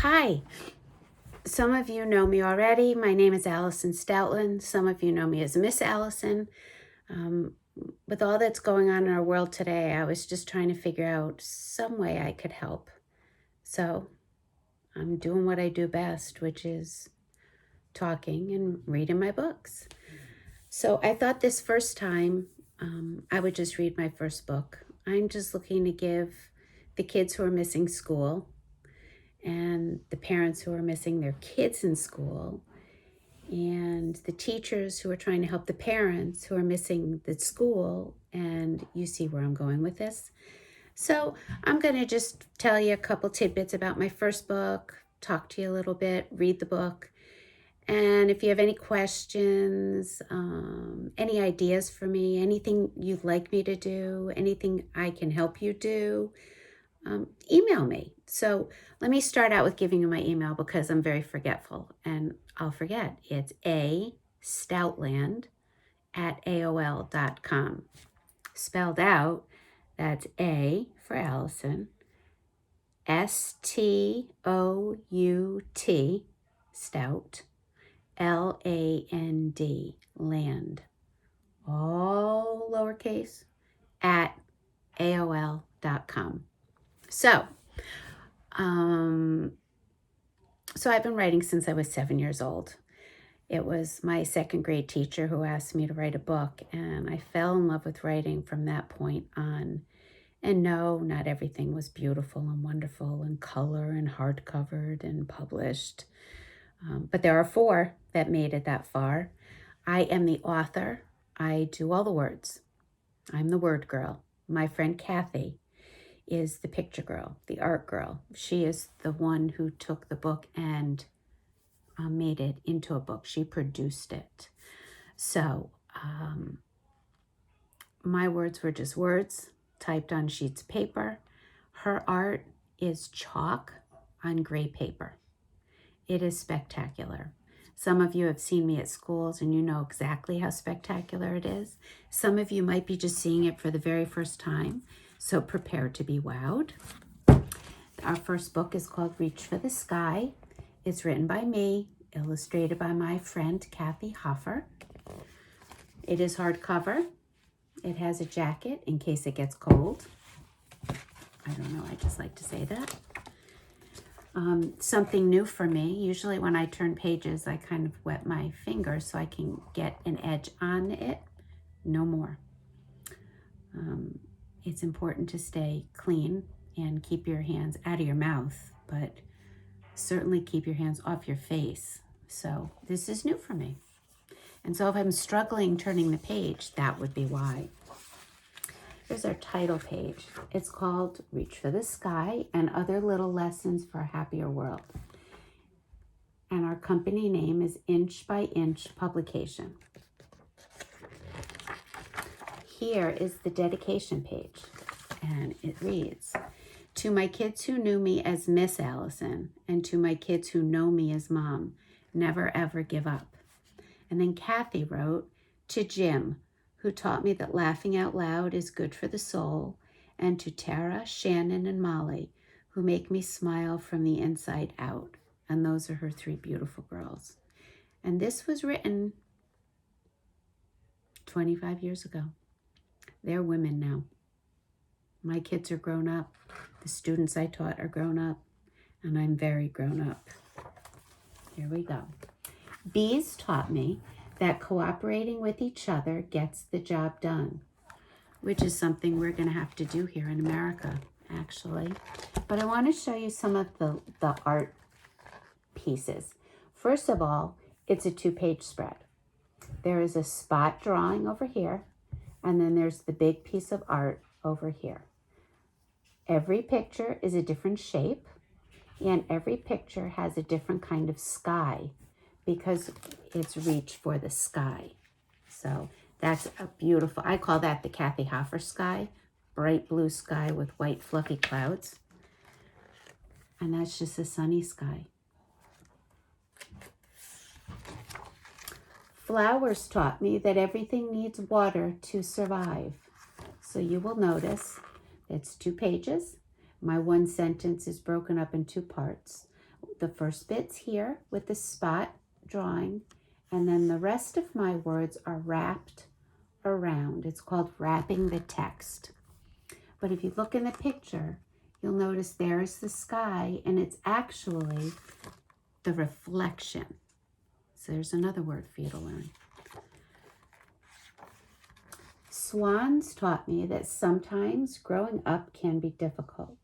Hi, some of you know me already. My name is Allison Stoutland. Some of you know me as Miss Allison. Um, with all that's going on in our world today, I was just trying to figure out some way I could help. So I'm doing what I do best, which is talking and reading my books. So I thought this first time I would just read my first book. I'm just looking to give the kids who are missing school and the parents who are missing their kids in school and the teachers who are trying to help the parents who are missing the school. And you see where I'm going with this. So I'm going to just tell you a couple tidbits about my first book, talk to you a little bit, read the book. And if you have any questions, any ideas for me, anything you'd like me to do, anything I can help you do, email me. So let me start out with giving you my email because I'm very forgetful and I'll forget. It's astoutland@aol.com. Spelled out, that's A for Allison, STOUT, stout, LAND, land, all lowercase, at AOL.com. So I've been writing since I was 7 years old. It was my second grade teacher who asked me to write a book, and I fell in love with writing from that point on. And no, not everything was beautiful and wonderful and color and hardcovered and published. But there are 4 that made it that far. I am the author. I do all the words. I'm the word girl. My friend Kathy is the picture girl, the art girl. She is the one who took the book and made it into a book. She produced it. So my words were just words typed on sheets of paper. Her art is chalk on gray paper. It is spectacular. Some of you have seen me at schools and you know exactly how spectacular it is. Some of you might be just seeing it for the very first time, so prepare to be wowed. Our first book is called Reach for the Sky. It's written by me, illustrated by my friend Kathy Hoffer. It is hardcover. It has a jacket in case it gets cold. I don't know, I just like to say that. Something new for me. Usually when I turn pages, I kind of wet my fingers so I can get an edge on it. No more. It's important to stay clean and keep your hands out of your mouth, but certainly keep your hands off your face. So this is new for me. And so if I'm struggling turning the page, that would be why. Here's our title page. It's called Reach for the Sky and Other Little Lessons for a Happier World. And our company name is Inch by Inch Publication. Here is the dedication page, and it reads, "To my kids who knew me as Miss Allison, and to my kids who know me as Mom, never ever give up." And then Kathy wrote, "To Jim, who taught me that laughing out loud is good for the soul, and to Tara, Shannon, and Molly, who make me smile from the inside out." And those are her 3 beautiful girls. And this was written 25 years ago. They're women now. My kids are grown up. The students I taught are grown up, and I'm very grown up. Here we go. Bees taught me that cooperating with each other gets the job done, which is something we're going to have to do here in America, actually. But I want to show you some of the art pieces. First of all, it's a 2-page spread. There is a spot drawing over here, and then there's the big piece of art over here. Every picture is a different shape, and every picture has a different kind of sky because it's Reach for the Sky. So that's a beautiful, I call that the Kathy Hoffer sky, bright blue sky with white fluffy clouds. And that's just a sunny sky. Flowers taught me that everything needs water to survive. So you will notice it's 2 pages. My one sentence is broken up in 2 parts. The first bit's here with the spot drawing, and then the rest of my words are wrapped around. It's called wrapping the text. But if you look in the picture, you'll notice there's the sky, and it's actually the reflection. So there's another word for you to learn. Swans taught me that sometimes growing up can be difficult.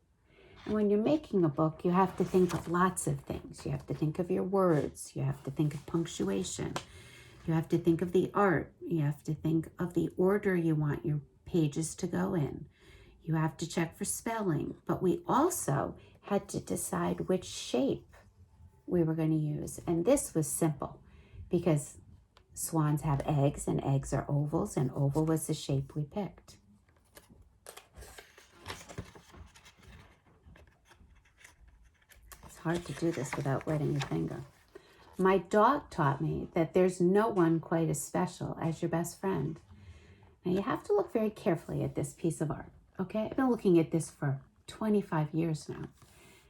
And when you're making a book, you have to think of lots of things. You have to think of your words. You have to think of punctuation. You have to think of the art. You have to think of the order you want your pages to go in. You have to check for spelling. But we also had to decide which shape we were going to use. And this was simple because swans have eggs, and eggs are ovals, and oval was the shape we picked. It's hard to do this without wetting your finger. My dog taught me that there's no one quite as special as your best friend. Now you have to look very carefully at this piece of art, okay? I've been looking at this for 25 years now.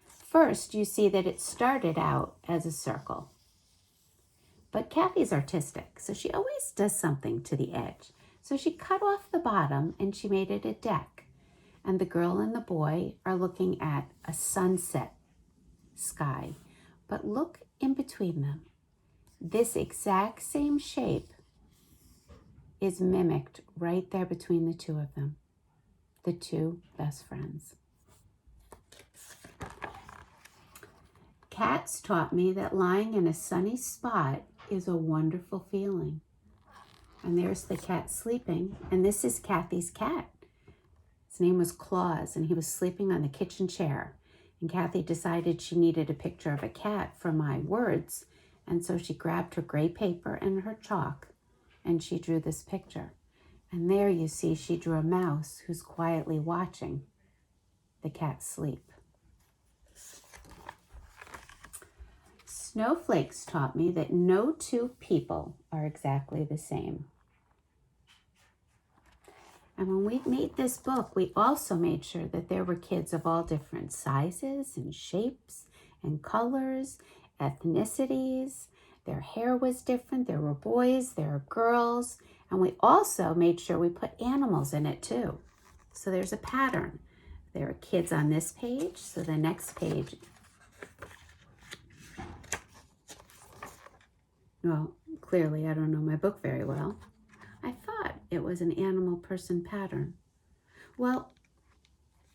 First, you see that it started out as a circle. But Kathy's artistic, so she always does something to the edge. So she cut off the bottom and she made it a deck. And the girl and the boy are looking at a sunset sky. But look in between them. This exact same shape is mimicked right there between the two of them, the two best friends. Cats taught me that lying in a sunny spot is a wonderful feeling. And there's the cat sleeping, and this is Kathy's cat. His name was Claus, and he was sleeping on the kitchen chair. And Kathy decided she needed a picture of a cat for my words, and so she grabbed her gray paper and her chalk, and she drew this picture. And there you see she drew a mouse who's quietly watching the cat sleep. Snowflakes taught me that no two people are exactly the same. And when we made this book, we also made sure that there were kids of all different sizes and shapes and colors, ethnicities. Their hair was different. There were boys, there were girls. And we also made sure we put animals in it too. So there's a pattern. There are kids on this page, so the next page. Well, clearly I don't know my book very well. I thought it was an animal person pattern. Well,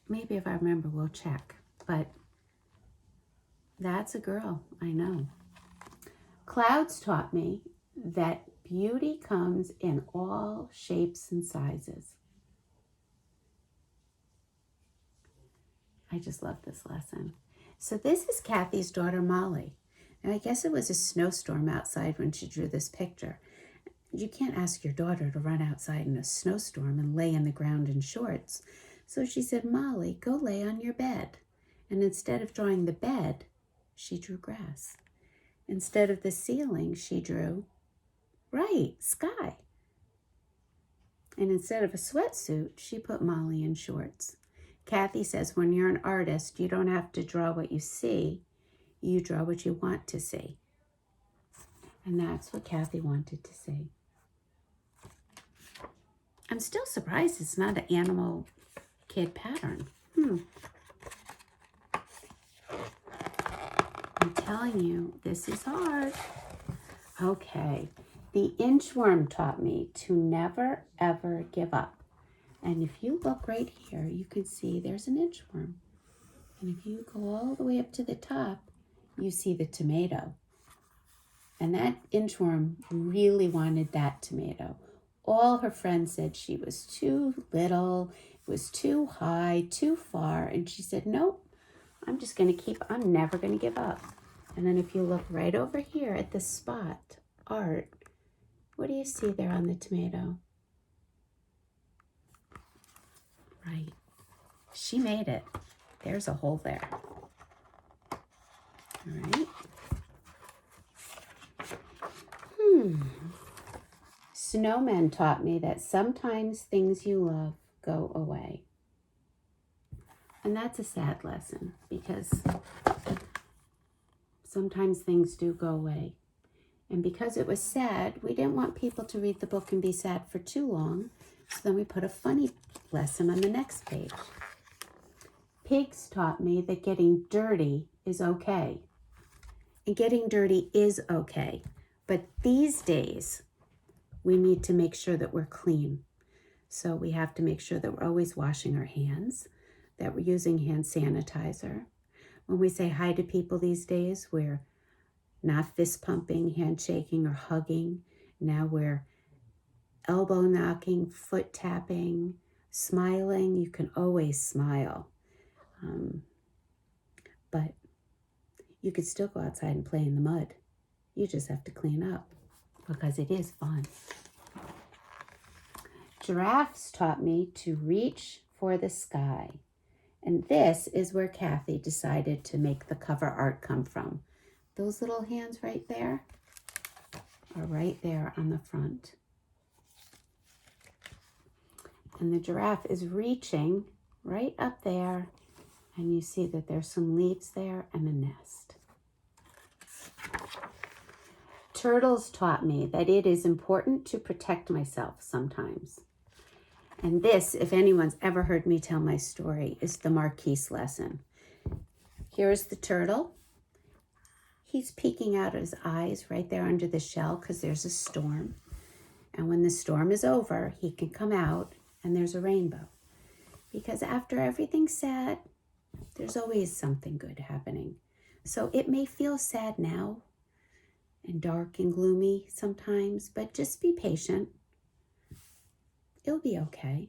maybe if I remember, we'll check. But that's a girl, I know. Clouds taught me that beauty comes in all shapes and sizes. I just love this lesson. So this is Kathy's daughter, Molly. And I guess it was a snowstorm outside when she drew this picture. You can't ask your daughter to run outside in a snowstorm and lay on the ground in shorts. So she said, Molly, go lay on your bed. And instead of drawing the bed, she drew grass. Instead of the ceiling, she drew, sky. And instead of a sweatsuit, she put Molly in shorts. Kathy says when you're an artist, you don't have to draw what you see. You draw what you want to see. And that's what Kathy wanted to see. I'm still surprised it's not an animal kid pattern. I'm telling you, this is hard. Okay, the inchworm taught me to never, ever give up. And if you look right here, you can see there's an inchworm. And if you go all the way up to the top, you see the tomato. And that inchworm really wanted that tomato. All her friends said she was too little, it was too high, too far. And she said, nope, I'm never going to give up. And then if you look right over here at the spot, art, what do you see there on the tomato? Right. She made it. There's a hole there. All right. Snowmen taught me that sometimes things you love go away. And that's a sad lesson because sometimes things do go away. And because it was sad, we didn't want people to read the book and be sad for too long. So then we put a funny lesson on the next page. Pigs taught me that getting dirty is okay. And getting dirty is okay. But these days, we need to make sure that we're clean. So we have to make sure that we're always washing our hands, that we're using hand sanitizer. When we say hi to people these days, we're not fist pumping, handshaking, or hugging. Now we're elbow knocking, foot tapping, smiling. You can always smile. But you could still go outside and play in the mud. You just have to clean up because it is fun. Giraffes taught me to reach for the sky. And this is where Kathy decided to make the cover art come from. Those little hands right there are right there on the front. And the giraffe is reaching right up there. And you see that there's some leaves there and a nest. Turtles taught me that it is important to protect myself sometimes. And this, if anyone's ever heard me tell my story, is the Marquise lesson. Here's the turtle. He's peeking out his eyes right there under the shell because there's a storm. And when the storm is over, he can come out and there's a rainbow. Because after everything's sad, there's always something good happening. So it may feel sad now and dark and gloomy sometimes, but just be patient. It'll be okay.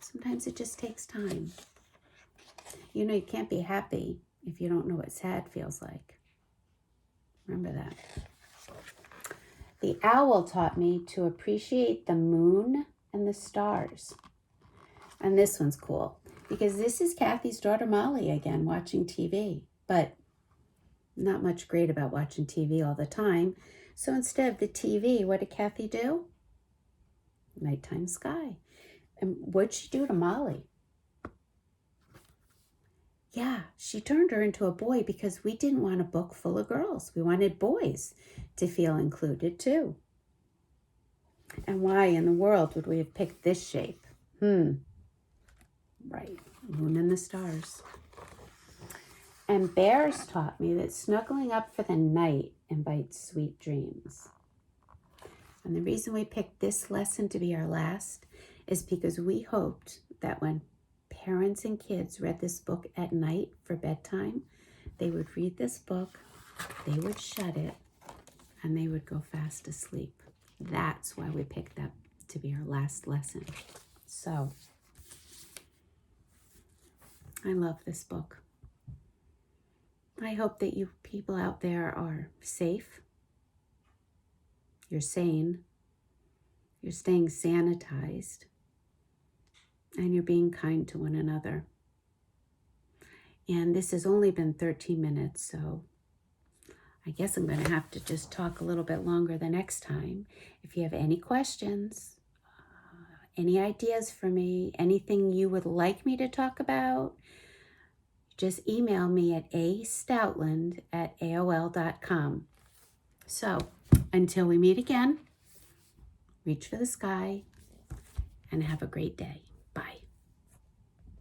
Sometimes it just takes time. You know, you can't be happy if you don't know what sad feels like. Remember that. The owl taught me to appreciate the moon and the stars. And this one's cool because this is Kathy's daughter Molly again watching TV, but not much great about watching TV all the time. So instead of the TV, what did Kathy do? Nighttime sky. And what'd she do to Molly? Yeah, she turned her into a boy because we didn't want a book full of girls. We wanted boys to feel included too. And why in the world would we have picked this shape? Right, moon and the stars. And bears taught me that snuggling up for the night invites sweet dreams. And the reason we picked this lesson to be our last is because we hoped that when parents and kids read this book at night for bedtime, they would read this book, they would shut it, and they would go fast asleep. That's why we picked that to be our last lesson. So, I love this book. I hope that you people out there are safe. You're sane, you're staying sanitized, and you're being kind to one another. And this has only been 13 minutes, so I guess I'm going to have to just talk a little bit longer the next time. If you have any questions, any ideas for me, anything you would like me to talk about, just email me at astoutland@aol.com. So, until we meet again, reach for the sky and have a great day.